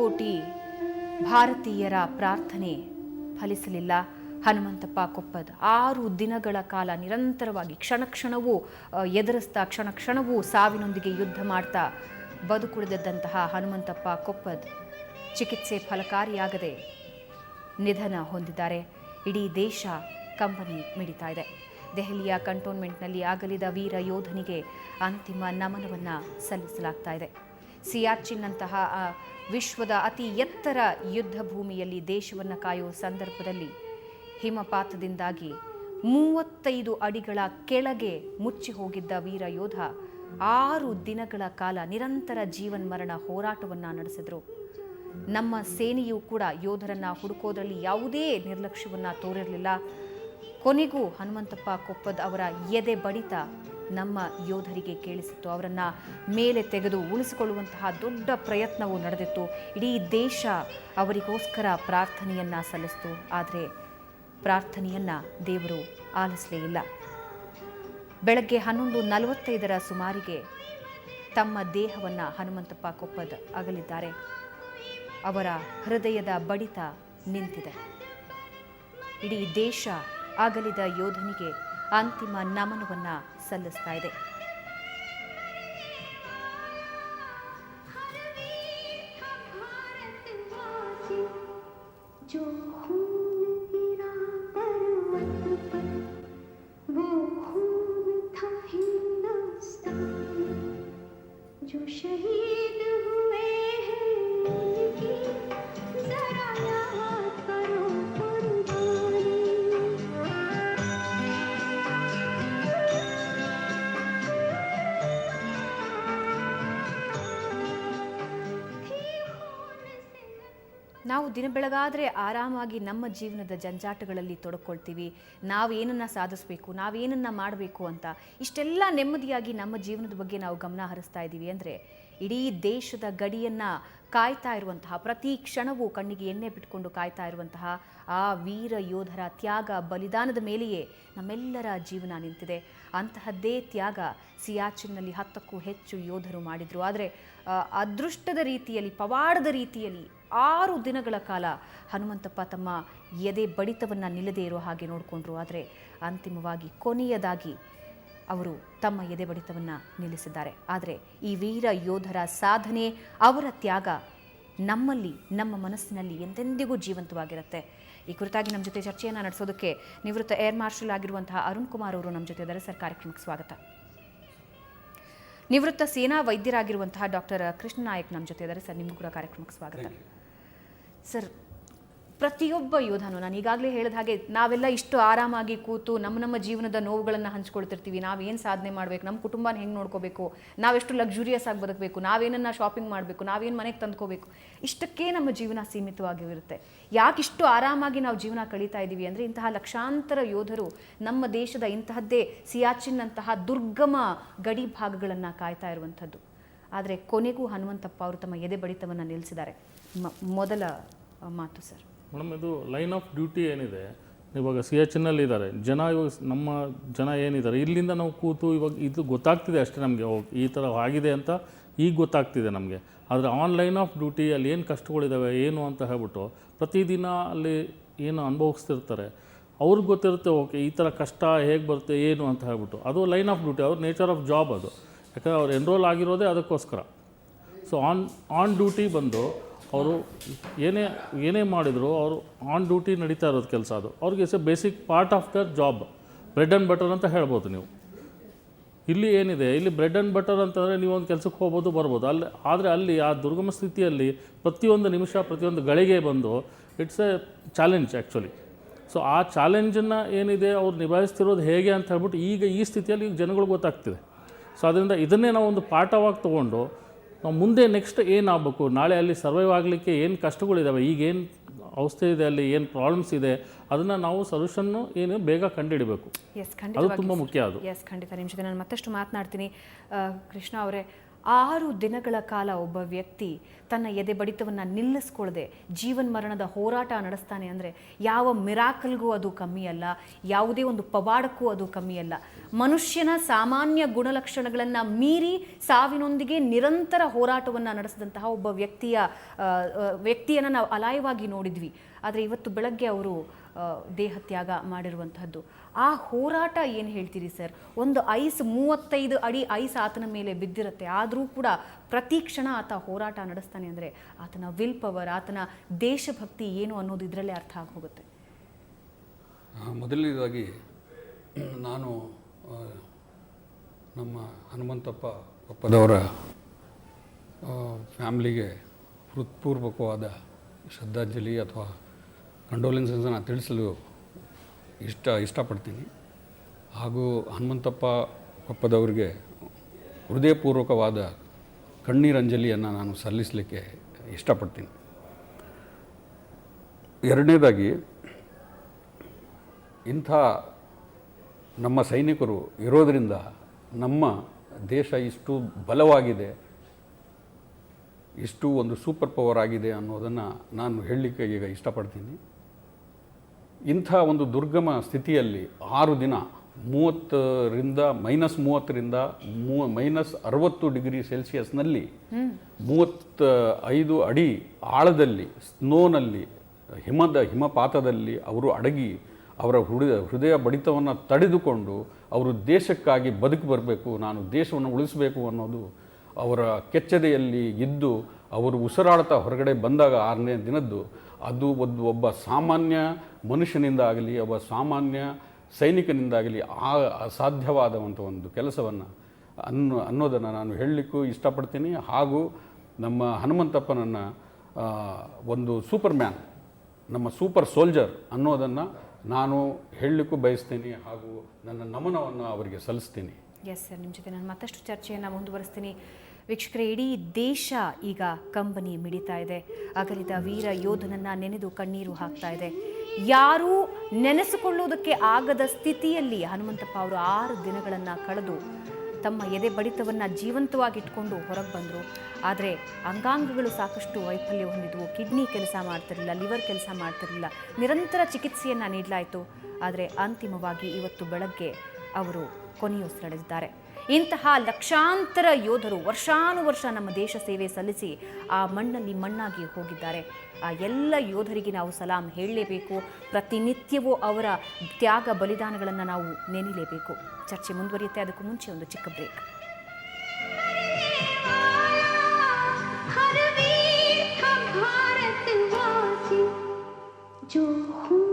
ಕೋಟಿ ಭಾರತೀಯರ ಪ್ರಾರ್ಥನೆ ಫಲಿಸಲಿಲ್ಲ. ಹನುಮಂತಪ್ಪ ಕೊಪ್ಪದ್ 6 ದಿನಗಳ ಕಾಲ ನಿರಂತರವಾಗಿ ಕ್ಷಣ ಕ್ಷಣವೂ ಎದುರಿಸ್ತಾ, ಕ್ಷಣ ಕ್ಷಣವೂ ಸಾವಿನೊಂದಿಗೆ ಯುದ್ಧ ಮಾಡ್ತಾ ಬದುಕುಳಿದಂತಹ ಹನುಮಂತಪ್ಪ ಕೊಪ್ಪದ್ ಚಿಕಿತ್ಸೆ ಫಲಕಾರಿಯಾಗದೆ ನಿಧನ ಹೊಂದಿದ್ದಾರೆ. ಇಡೀ ದೇಶ ಕಂಬನಿ ಮಿಡಿತಾ ಇದೆ. ದೆಹಲಿಯ ಕಂಟೋನ್ಮೆಂಟ್ನಲ್ಲಿ ಅಗಲಿದ ವೀರ ಯೋಧನಿಗೆ ಅಂತಿಮ ನಮನವನ್ನು ಸಲ್ಲಿಸಲಾಗ್ತಾ ಇದೆ. ಸಿಯಾಚಿನ್ನಂತಹ ವಿಶ್ವದ ಅತಿ ಎತ್ತರ ಯುದ್ಧ ಭೂಮಿಯಲ್ಲಿ ದೇಶವನ್ನು ಕಾಯುವ ಸಂದರ್ಭದಲ್ಲಿ ಹಿಮಪಾತದಿಂದಾಗಿ 35 ಅಡಿಗಳ ಕೆಳಗೆ ಮುಚ್ಚಿ ಹೋಗಿದ್ದ ವೀರ ಯೋಧ 6 ದಿನಗಳ ಕಾಲ ನಿರಂತರ ಜೀವನ್ಮರಣ ಹೋರಾಟವನ್ನು ನಡೆಸಿದರು. ನಮ್ಮ ಸೇನೆಯೂ ಕೂಡ ಯೋಧರನ್ನು ಹುಡುಕೋದ್ರಲ್ಲಿ ಯಾವುದೇ ನಿರ್ಲಕ್ಷ್ಯವನ್ನು ತೋರಿರಲಿಲ್ಲ. ಕೊನೆಗೂ ಹನುಮಂತಪ್ಪ ಕೊಪ್ಪದ್ ಅವರ ಎದೆ ಬಡಿತ ನಮ್ಮ ಯೋಧರಿಗೆ ಕೇಳಿಸಿತ್ತು. ಅವರನ್ನು ಮೇಲೆ ತೆಗೆದು ಉಳಿಸಿಕೊಳ್ಳುವಂತಹ ದೊಡ್ಡ ಪ್ರಯತ್ನವೂ ನಡೆದಿತ್ತು. ಇಡೀ ದೇಶ ಅವರಿಗೋಸ್ಕರ ಪ್ರಾರ್ಥನೆಯನ್ನು ಸಲ್ಲಿಸಿತು. ಆದರೆ ಪ್ರಾರ್ಥನೆಯನ್ನು ದೇವರು ಆಲಿಸಲೇ ಇಲ್ಲ. ಬೆಳಗ್ಗೆ 11:45 ಸುಮಾರಿಗೆ ತಮ್ಮ ದೇಹವನ್ನು ಹನುಮಂತಪ್ಪ ಕೊಪ್ಪದ್ ಅಗಲಿದ್ದಾರೆ. ಅವರ ಹೃದಯದ ಬಡಿತ ನಿಂತಿದೆ. ಇಡೀ ದೇಶ ಅಗಲಿದ ಯೋಧನಿಗೆ ಅಂತಿಮ ನಮನವನ್ನು ಸಲ್ಲಿಸ್ತಾ ಇದೆ. ನಾವು ದಿನ ಬೆಳಗಾದರೆ ಆರಾಮಾಗಿ ನಮ್ಮ ಜೀವನದ ಜಂಜಾಟಗಳಲ್ಲಿ ತೊಡಕೊಳ್ತೀವಿ. ನಾವೇನನ್ನು ಸಾಧಿಸಬೇಕು, ನಾವೇನನ್ನು ಮಾಡಬೇಕು ಅಂತ ಇಷ್ಟೆಲ್ಲ ನೆಮ್ಮದಿಯಾಗಿ ನಮ್ಮ ಜೀವನದ ಬಗ್ಗೆ ನಾವು ಗಮನ ಹರಿಸ್ತಾ ಇದ್ದೀವಿ ಅಂದರೆ ಇಡೀ ದೇಶದ ಗಡಿಯನ್ನು ಕಾಯ್ತಾ ಇರುವಂತಹ, ಪ್ರತಿ ಕ್ಷಣವೂ ಕಣ್ಣಿಗೆ ಎಣ್ಣೆ ಬಿಟ್ಕೊಂಡು ಕಾಯ್ತಾ ಇರುವಂತಹ ಆ ವೀರ ಯೋಧರ ತ್ಯಾಗ ಬಲಿದಾನದ ಮೇಲೆಯೇ ನಮ್ಮೆಲ್ಲರ ಜೀವನ ನಿಂತಿದೆ. ಅಂತಹದ್ದೇ ತ್ಯಾಗ ಸಿಯಾಚಿನ್ನಲ್ಲಿ 10ಕ್ಕೂ ಹೆಚ್ಚು ಯೋಧರು ಮಾಡಿದರು. ಆದರೆ ಅದೃಷ್ಟದ ರೀತಿಯಲ್ಲಿ, ಪವಾಡದ ರೀತಿಯಲ್ಲಿ 6 ದಿನಗಳ ಕಾಲ ಹನುಮಂತಪ್ಪ ತಮ್ಮ ಎದೆ ಬಡಿತವನ್ನು ನಿಲ್ಲದೇ ಇರೋ ಹಾಗೆ ನೋಡಿಕೊಂಡ್ರು. ಆದರೆ ಅಂತಿಮವಾಗಿ ಕೊನೆಯದಾಗಿ ಅವರು ತಮ್ಮ ಎದೆ ಬಡಿತವನ್ನು ನಿಲ್ಲಿಸಿದ್ದಾರೆ. ಆದರೆ ಈ ವೀರ ಯೋಧರ ಸಾಧನೆ, ಅವರ ತ್ಯಾಗ ನಮ್ಮಲ್ಲಿ, ನಮ್ಮ ಮನಸ್ಸಿನಲ್ಲಿ ಎಂದೆಂದಿಗೂ ಜೀವಂತವಾಗಿರುತ್ತೆ. ಈ ಕುರಿತಾಗಿ ನಮ್ಮ ಜೊತೆ ಚರ್ಚೆಯನ್ನು ನಡೆಸೋದಕ್ಕೆ ನಿವೃತ್ತ ಏರ್ ಮಾರ್ಷಲ್ ಆಗಿರುವಂತಹ ಅರುಣ್ ಕುಮಾರ್ ಅವರು ನಮ್ಮ ಜೊತೆ ಇದ್ದಾರೆ. ಸರ್, ಕಾರ್ಯಕ್ರಮಕ್ಕೆ ಸ್ವಾಗತ. ನಿವೃತ್ತ ಸೇನಾ ವೈದ್ಯರಾಗಿರುವಂತಹ ಡಾಕ್ಟರ್ ಕೃಷ್ಣ ನಾಯಕ್ ನಮ್ಮ ಜೊತೆ ಇದ್ದಾರೆ. ಸರ್, ನಿಮಗೂ ಕೂಡ ಕಾರ್ಯಕ್ರಮಕ್ಕೆ ಸ್ವಾಗತ. ಸರ್, ಪ್ರತಿಯೊಬ್ಬ ಯೋಧನು, ನಾನು ಈಗಾಗಲೇ ಹೇಳಿದ ಹಾಗೆ, ನಾವೆಲ್ಲ ಇಷ್ಟು ಆರಾಮಾಗಿ ಕೂತು ನಮ್ಮ ಜೀವನದ ನೋವುಗಳನ್ನು ಹಂಚ್ಕೊಳ್ತಿರ್ತೀವಿ. ನಾವೇನು ಸಾಧನೆ ಮಾಡಬೇಕು, ನಮ್ಮ ಕುಟುಂಬನ ಹೆಂಗೆ ನೋಡ್ಕೋಬೇಕು, ನಾವೆಷ್ಟು ಲಕ್ಸುರಿಯಸ್ ಆಗಿ ಬದುಕಬೇಕು, ನಾವೇನನ್ನ ಶಾಪಿಂಗ್ ಮಾಡಬೇಕು, ನಾವೇನು ಮನೆಗೆ ತಂದ್ಕೋಬೇಕು, ಇಷ್ಟಕ್ಕೆ ನಮ್ಮ ಜೀವನ ಸೀಮಿತವಾಗಿರುತ್ತೆ. ಯಾಕಿಷ್ಟು ಆರಾಮಾಗಿ ನಾವು ಜೀವನ ಕಳೀತಾ ಇದ್ದೀವಿ ಅಂದರೆ ಇಂತಹ ಲಕ್ಷಾಂತರ ಯೋಧರು ನಮ್ಮ ದೇಶದ ಇಂತಹದ್ದೇ ಸಿಯಾಚಿನ್ನಂತಹ ದುರ್ಗಮ ಗಡಿ ಭಾಗಗಳನ್ನು ಕಾಯ್ತಾ ಇರುವಂಥದ್ದು. ಆದರೆ ಕೊನೆಗೂ ಹನುಮಂತಪ್ಪ ಅವರು ತಮ್ಮ ಎದೆ ಬಡಿತವನ್ನು ನಿಲ್ಲಿಸಿದ್ದಾರೆ. ಮೊದಲ ಮಾತು ಸರ್. ಮೇಡಮ್, ಇದು ಲೈನ್ ಆಫ್ ಡ್ಯೂಟಿ ಏನಿದೆ, ಇವಾಗ ಸಿಯಾಚಿನ್ನಲ್ಲಿ ಇದ್ದಾರೆ ಜನ, ಇವಾಗ ನಮ್ಮ ಜನ ಏನಿದ್ದಾರೆ ಇಲ್ಲಿಂದ ನಾವು ಕೂತು ಇವಾಗ ಇದು ಗೊತ್ತಾಗ್ತಿದೆ ಅಷ್ಟೇ ನಮಗೆ, ಈ ಥರ ಆಗಿದೆ ಅಂತ ಈಗ ಗೊತ್ತಾಗ್ತಿದೆ ನಮಗೆ. ಆದರೆ ಆನ್ ಲೈನ್ ಆಫ್ ಡ್ಯೂಟಿ ಅಲ್ಲಿ ಏನು ಕಷ್ಟಗಳಿದ್ದಾವೆ ಏನು ಅಂತ ಹೇಳ್ಬಿಟ್ಟು ಪ್ರತಿದಿನ ಅಲ್ಲಿ ಏನು ಅನುಭವಿಸ್ತಿರ್ತಾರೆ, ಅವ್ರಿಗೆ ಗೊತ್ತಿರುತ್ತೆ ಓಕೆ ಈ ಥರ ಕಷ್ಟ ಹೇಗೆ ಬರುತ್ತೆ ಏನು ಅಂತ ಹೇಳ್ಬಿಟ್ಟು. ಅದು ಲೈನ್ ಆಫ್ ಡ್ಯೂಟಿ, ಅವ್ರ ನೇಚರ್ ಆಫ್ ಜಾಬ್ ಅದು. ಯಾಕಂದರೆ ಅವ್ರು ಎನ್ರೋಲ್ ಆಗಿರೋದೇ ಅದಕ್ಕೋಸ್ಕರ. ಸೊ ಆನ್ ಡ್ಯೂಟಿ ಬಂದು ಅವರು ಏನೇ ಮಾಡಿದ್ರು ಅವರು ಆನ್ ಡ್ಯೂಟಿ ನಡೀತಾ ಇರೋದು ಕೆಲಸ. ಅದು ಅವ್ರಿಗೆ it's A basic part of there job, bread and butter ಅಂತ ಹೇಳ್ಬೋದು ನೀವು. ಇಲ್ಲಿ ಏನಿದೆ, ಇಲ್ಲಿ ಬ್ರೆಡ್ ಆ್ಯಂಡ್ ಬಟರ್ ಅಂತಂದರೆ ನೀವು ಒಂದು ಕೆಲಸಕ್ಕೆ ಹೋಗ್ಬೋದು ಬರ್ಬೋದು ಆದರೆ ಅಲ್ಲಿ ಆ ದುರ್ಗಮ ಸ್ಥಿತಿಯಲ್ಲಿ ಪ್ರತಿಯೊಂದು ನಿಮಿಷ ಪ್ರತಿಯೊಂದು ಗಳಿಗೆ ಬಂದು it's A challenge actually. So ಆ ಚಾಲೆಂಜನ್ನು ಏನಿದೆ ಅವ್ರು ನಿಭಾಯಿಸ್ತಿರೋದು ಹೇಗೆ ಅಂತ ಹೇಳ್ಬಿಟ್ಟು ಈಗ ಈ ಸ್ಥಿತಿಯಲ್ಲಿ ಈಗ ಜನಗಳಿಗೆ ಗೊತ್ತಾಗ್ತಿದೆ. ಸೊ ಅದರಿಂದ ಇದನ್ನೇ ನಾವು ಒಂದು ಪಾಠವಾಗಿ ತೊಗೊಂಡು ನಾವು ಮುಂದೆ ನೆಕ್ಸ್ಟ್ ಏನಾಗಬೇಕು, ನಾಳೆ ಅಲ್ಲಿ ಸರ್ವೈವ್ ಆಗಲಿಕ್ಕೆ ಏನು ಕಷ್ಟಗಳಿದ್ದಾವೆ, ಈಗೇನು ಅವಸ್ಥೆ ಇದೆ, ಅಲ್ಲಿ ಏನು ಪ್ರಾಬ್ಲಮ್ಸ್ ಇದೆ, ಅದನ್ನು ನಾವು ಸೊಲ್ಯೂಷನ್ನು ಏನು ಬೇಗ ಕಂಡುಹಿಡಬೇಕು. ಅದು ತುಂಬ ಮುಖ್ಯ. ಅದು ಖಂಡಿತ. ನಿಮ್ಮ ಜೊತೆ ನಾನು ಮತ್ತಷ್ಟು ಮಾತನಾಡ್ತೀನಿ. ಕೃಷ್ಣ ಅವರೇ, 6 ದಿನಗಳ ಕಾಲ ಒಬ್ಬ ವ್ಯಕ್ತಿ ತನ್ನ ಎದೆ ಬಡಿತವನ್ನು ನಿಲ್ಲಿಸ್ಕೊಳ್ಳದೆ ಜೀವನ್ಮರಣದ ಹೋರಾಟ ನಡೆಸ್ತಾನೆ ಅಂದರೆ ಯಾವ ಮಿರಾಕಲ್ಗೂ ಅದು ಕಮ್ಮಿ ಅಲ್ಲ, ಯಾವುದೇ ಒಂದು ಪವಾಡಕ್ಕೂ ಅದು ಕಮ್ಮಿ ಅಲ್ಲ. ಮನುಷ್ಯನ ಸಾಮಾನ್ಯ ಗುಣಲಕ್ಷಣಗಳನ್ನು ಮೀರಿ ಸಾವಿನೊಂದಿಗೆ ನಿರಂತರ ಹೋರಾಟವನ್ನು ನಡೆಸಿದಂತಹ ಒಬ್ಬ ವ್ಯಕ್ತಿಯನ್ನು ನಾವು ಅಲಾಯವಾಗಿ ನೋಡಿದ್ವಿ. ಆದರೆ ಇವತ್ತು ಬೆಳಗ್ಗೆ ಅವರು ದೇಹತ್ಯಾಗ ಮಾಡಿರುವಂತಹದ್ದು. ಆ ಹೋರಾಟ ಏನು ಹೇಳ್ತೀರಿ ಸರ್? ಒಂದು ಐಸ್ 35 ಅಡಿ ಐಸ್ ಆತನ ಮೇಲೆ ಬಿದ್ದಿರುತ್ತೆ, ಆದರೂ ಕೂಡ ಪ್ರತಿ ಕ್ಷಣ ಆತ ಹೋರಾಟ ನಡೆಸ್ತಾನೆ ಅಂದರೆ ಆತನ ವಿಲ್ ಪವರ್, ಆತನ ದೇಶಭಕ್ತಿ ಏನು ಅನ್ನೋದು ಇದರಲ್ಲೇ ಅರ್ಥ ಆಗಿ ಹೋಗುತ್ತೆ. ಮೊದಲನೇದಾಗಿ ನಾನು ನಮ್ಮ ಹನುಮಂತಪ್ಪ ಕೊಪ್ಪದವರ ಫ್ಯಾಮ್ಲಿಗೆ ಹೃತ್ಪೂರ್ವಕವಾದ ಶ್ರದ್ಧಾಂಜಲಿ ಅಥವಾ ಕಂಡೋಲೆನ್ಸನ್ನು ತಿಳಿಸಲು ಇಷ್ಟಪಡ್ತೀನಿ. ಹಾಗೂ ಹನುಮಂತಪ್ಪ ಕೊಪ್ಪದವರಿಗೆ ಹೃದಯಪೂರ್ವಕವಾದ ಕಣ್ಣೀರಂಜಲಿಯನ್ನು ನಾನು ಸಲ್ಲಿಸಲಿಕ್ಕೆ ಇಷ್ಟಪಡ್ತೀನಿ. ಎರಡನೇದಾಗಿ, ಇಂಥ ನಮ್ಮ ಸೈನಿಕರು ಇರೋದರಿಂದ ನಮ್ಮ ದೇಶ ಇಷ್ಟು ಬಲವಾಗಿದೆ, ಇಷ್ಟು ಒಂದು ಸೂಪರ್ ಪವರ್ ಆಗಿದೆ ಅನ್ನೋದನ್ನು ನಾನು ಹೇಳಲಿಕ್ಕೆ ಈಗ ಇಷ್ಟಪಡ್ತೀನಿ. ಇಂಥ ಒಂದು ದುರ್ಗಮ ಸ್ಥಿತಿಯಲ್ಲಿ 6 ದಿನ -30ರಿಂದ -60 ಡಿಗ್ರಿ ಸೆಲ್ಸಿಯಸ್ನಲ್ಲಿ 35 ಅಡಿ ಆಳದಲ್ಲಿ ಸ್ನೋನಲ್ಲಿ ಹಿಮಪಾತದಲ್ಲಿ ಅವರು ಅಡಗಿ ಅವರ ಹೃದಯ ಬಡಿತವನ್ನು ತಡೆದುಕೊಂಡು ಅವರು ದೇಶಕ್ಕಾಗಿ ಬದುಕು ಬರಬೇಕು, ನಾನು ದೇಶವನ್ನು ಉಳಿಸಬೇಕು ಅನ್ನೋದು ಅವರ ಕೆಚ್ಚೆದೆಯಲ್ಲಿ ಇದ್ದು ಅವರು ಉಸಿರಾಡ್ತಾ ಹೊರಗಡೆ ಬಂದಾಗ 6ನೇ ದಿನದ್ದು ಅದು ಒಬ್ಬ ಸಾಮಾನ್ಯ ಮನುಷ್ಯನಿಂದಾಗಲಿ ಒಬ್ಬ ಸಾಮಾನ್ಯ ಸೈನಿಕನಿಂದಾಗಲಿ ಅಸಾಧ್ಯವಾದಂಥ ಒಂದು ಕೆಲಸವನ್ನು ಅನ್ನೋದನ್ನು ನಾನು ಹೇಳಲಿಕ್ಕೂ ಇಷ್ಟಪಡ್ತೀನಿ. ಹಾಗೂ ನಮ್ಮ ಹನುಮಂತಪ್ಪನನ್ನು ಒಂದು ಸೂಪರ್ ಮ್ಯಾನ್, ನಮ್ಮ ಸೂಪರ್ ಸೋಲ್ಜರ್ ಅನ್ನೋದನ್ನು ನಾನು ಹೇಳಲಿಕ್ಕೂ ಬಯಸ್ತೀನಿ ಹಾಗೂ ನನ್ನ ನಮನವನ್ನು ಅವರಿಗೆ ಸಲ್ಲಿಸ್ತೀನಿ. ಎಸ್ ಸರ್, ನಿಮ್ಮ ಜೊತೆ ನಾನು ಮತ್ತಷ್ಟು ಚರ್ಚೆಯನ್ನು ಮುಂದುವರಿಸ್ತೀನಿ. ವೀಕ್ಷಕರೇ, ಇಡೀ ದೇಶ ಈಗ ಕಂಬನಿ ಮಿಡಿತಾ ಇದೆ. ಅಗಲಿದ ವೀರ ಯೋಧನನ್ನು ನೆನೆದು ಕಣ್ಣೀರು ಹಾಕ್ತಾ ಇದೆ. ಯಾರೂ ನೆನೆಸಿಕೊಳ್ಳುವುದಕ್ಕೆ ಆಗದ ಸ್ಥಿತಿಯಲ್ಲಿ ಹನುಮಂತಪ್ಪ ಅವರು 6 ದಿನಗಳನ್ನು ಕಳೆದು ತಮ್ಮ ಎದೆ ಬಡಿತವನ್ನು ಜೀವಂತವಾಗಿಟ್ಕೊಂಡು ಹೊರಗೆ ಬಂದರು. ಆದರೆ ಅಂಗಾಂಗಗಳು ಸಾಕಷ್ಟು ವೈಫಲ್ಯ ಹೊಂದಿದ್ವು. ಕಿಡ್ನಿ ಕೆಲಸ ಮಾಡ್ತಿರಲಿಲ್ಲ, ಲಿವರ್ ಕೆಲಸ ಮಾಡ್ತಿರಲಿಲ್ಲ. ನಿರಂತರ ಚಿಕಿತ್ಸೆಯನ್ನು ನೀಡಲಾಯಿತು. ಆದರೆ ಅಂತಿಮವಾಗಿ ಇವತ್ತು ಬೆಳಗ್ಗೆ ಅವರು ಕೊನೆಯುಸಿರೆಳೆದಿದ್ದಾರೆ. ಇಂತಹ ಲಕ್ಷಾಂತರ ಯೋಧರು ವರ್ಷಾನುವರ್ಷ ನಮ್ಮ ದೇಶ ಸೇವೆ ಸಲ್ಲಿಸಿ ಆ ಮಣ್ಣಲ್ಲಿ ಮಣ್ಣಾಗಿ ಹೋಗಿದ್ದಾರೆ. ಆ ಎಲ್ಲ ಯೋಧರಿಗೆ ನಾವು ಸಲಾಂ ಹೇಳಲೇಬೇಕು. ಪ್ರತಿನಿತ್ಯವೂ ಅವರ ತ್ಯಾಗ ಬಲಿದಾನಗಳನ್ನು ನಾವು ನೆನೆಯಲೇಬೇಕು. ಚರ್ಚೆ ಮುಂದುವರಿಯುತ್ತೆ. ಅದಕ್ಕೂ ಮುಂಚೆ ಒಂದು ಚಿಕ್ಕ ಬ್ರೇಕ್. जो हूँ